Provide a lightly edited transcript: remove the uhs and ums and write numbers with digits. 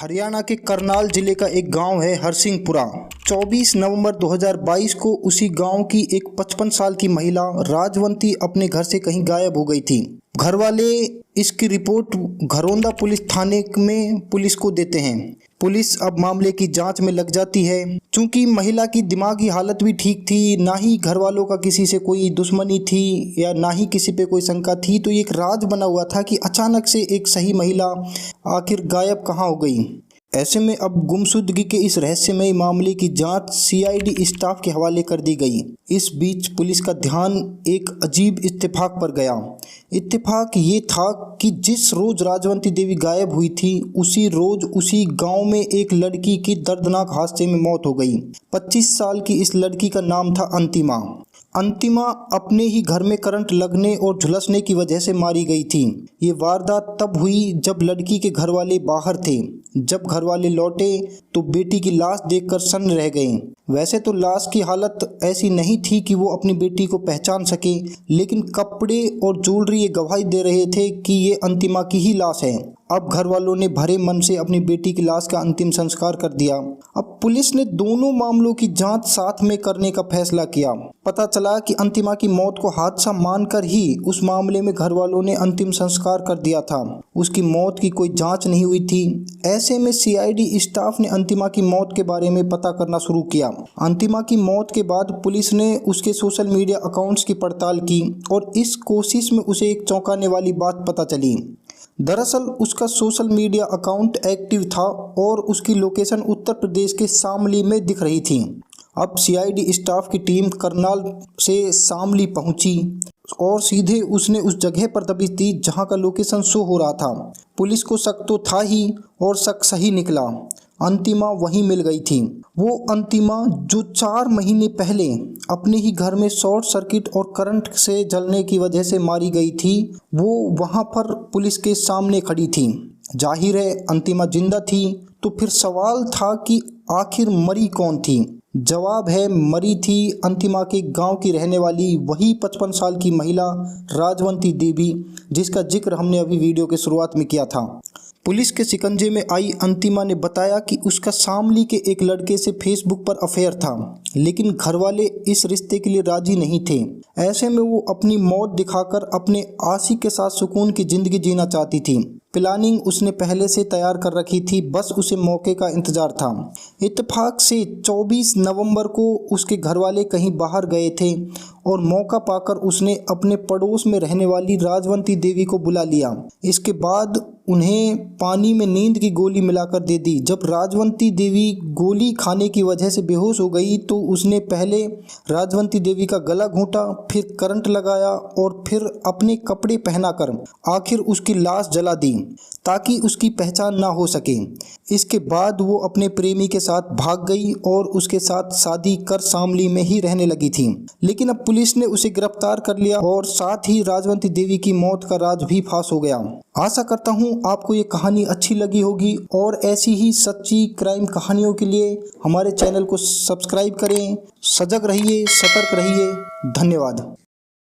हरियाणा के करनाल जिले का एक गांव है हरसिंहपुरा। 24 नवंबर 2022 को उसी गांव की एक 55 साल की महिला राजवंती अपने घर से कहीं गायब हो गई थी। घर वाले इसकी रिपोर्ट घरौंदा पुलिस थाने में पुलिस को देते हैं। पुलिस अब मामले की जांच में लग जाती है। चूंकि महिला की दिमागी हालत भी ठीक थी, ना ही घर वालों का किसी से कोई दुश्मनी थी या ना ही किसी पे कोई शंका थी, तो ये एक राज बना हुआ था कि अचानक से एक सही महिला आखिर गायब कहाँ हो गई। ऐसे में अब गुमशुदगी के इस रहस्यमय मामले की जांच सीआईडी स्टाफ के हवाले कर दी गई। इस बीच पुलिस का ध्यान एक अजीब इत्तेफाक पर गया। इत्तेफाक ये था कि जिस रोज राजवंती देवी गायब हुई थी, उसी रोज उसी गांव में एक लड़की की दर्दनाक हादसे में मौत हो गई। 25 साल की इस लड़की का नाम था अंतिमा। अंतिमा अपने ही घर में करंट लगने और झुलसने की वजह से मारी गई थी। ये वारदात तब हुई जब लड़की के घर वाले बाहर थे। जब घर वाले लौटे तो बेटी की लाश देखकर सन्न रह गए। वैसे तो लाश की हालत ऐसी नहीं थी कि वो अपनी बेटी को पहचान सके, लेकिन कपड़े और ज्वेलरी ये गवाही दे रहे थे कि ये अंतिमा की ही लाश है। अब घर वालों ने भरे मन से अपनी बेटी की लाश का अंतिम संस्कार कर दिया। अब पुलिस ने दोनों मामलों की जांच साथ में करने का फैसला किया। पता चला कि अंतिमा की मौत को हादसा मानकर ही उस मामले में घर वालों ने अंतिम संस्कार कर दिया था। उसकी मौत की कोई जांच नहीं हुई थी। ऐसे में सीआईडी स्टाफ ने अंतिमा की मौत के बारे में पता करना शुरू किया। अंतिमा की मौत के बाद पुलिस ने उसके सोशल मीडिया अकाउंट्स की पड़ताल की और इस कोशिश में उसे एक चौंकाने वाली बात पता चली। दरअसल उसका सोशल मीडिया अकाउंट एक्टिव था और उसकी लोकेशन उत्तर प्रदेश के शामली में दिख रही थी। अब सीआईडी स्टाफ की टीम करनाल से शामली पहुंची और सीधे उसने उस जगह पर दबिश दी जहां का लोकेशन शो हो रहा था। पुलिस को शक तो था ही और शक सही निकला। अंतिमा वहीं मिल गई थी। वो अंतिमा जो 4 महीने पहले अपने ही घर में शॉर्ट सर्किट और करंट से जलने की वजह से मारी गई थी, वो वहां पर पुलिस के सामने खड़ी थी। जाहिर है अंतिमा जिंदा थी। तो फिर सवाल था कि आखिर मरी कौन थी। जवाब है, मरी थी अंतिमा के गांव की रहने वाली वही 55 साल की महिला राजवंती देवी, जिसका जिक्र हमने अभी वीडियो के शुरुआत में किया था। पुलिस के शिकंजे में आई अंतिमा ने बताया कि उसका शामली के एक लड़के से फेसबुक पर अफेयर था, लेकिन घर वाले इस रिश्ते के लिए राजी नहीं थे। ऐसे में वो अपनी मौत दिखाकर अपने आशिक के साथ सुकून की जिंदगी जीना चाहती थी। प्लानिंग उसने पहले से तैयार कर रखी थी, बस उसे मौके का इंतजार था। इत्तेफाक से 24 नवंबर को उसके घर वाले कहीं बाहर गए थे और मौका पाकर उसने अपने पड़ोस में रहने वाली राजवंती देवी को बुला लिया। इसके बाद उन्हें पानी में नींद की गोली मिलाकर दे दी। जब राजवंती देवी गोली खाने की वजह से बेहोश हो गई तो उसने पहले राजवंती देवी का गला घोंटा, फिर करंट लगाया और फिर अपने कपड़े पहनाकर आखिर उसकी लाश जला दी ताकि उसकी पहचान ना हो सके। इसके बाद वो अपने प्रेमी के साथ भाग गई और उसके साथ शादी कर शामली में ही रहने लगी थी। लेकिन अब पुलिस ने उसे गिरफ्तार कर लिया और साथ ही राजवंती देवी की मौत का राज भी फांस हो गया। आशा करता हूँ आपको ये कहानी अच्छी लगी होगी और ऐसी ही सच्ची क्राइम कहानियों के लिए हमारे चैनल को सब्सक्राइब करें। सजग रहिए, सतर्क रहिए। धन्यवाद।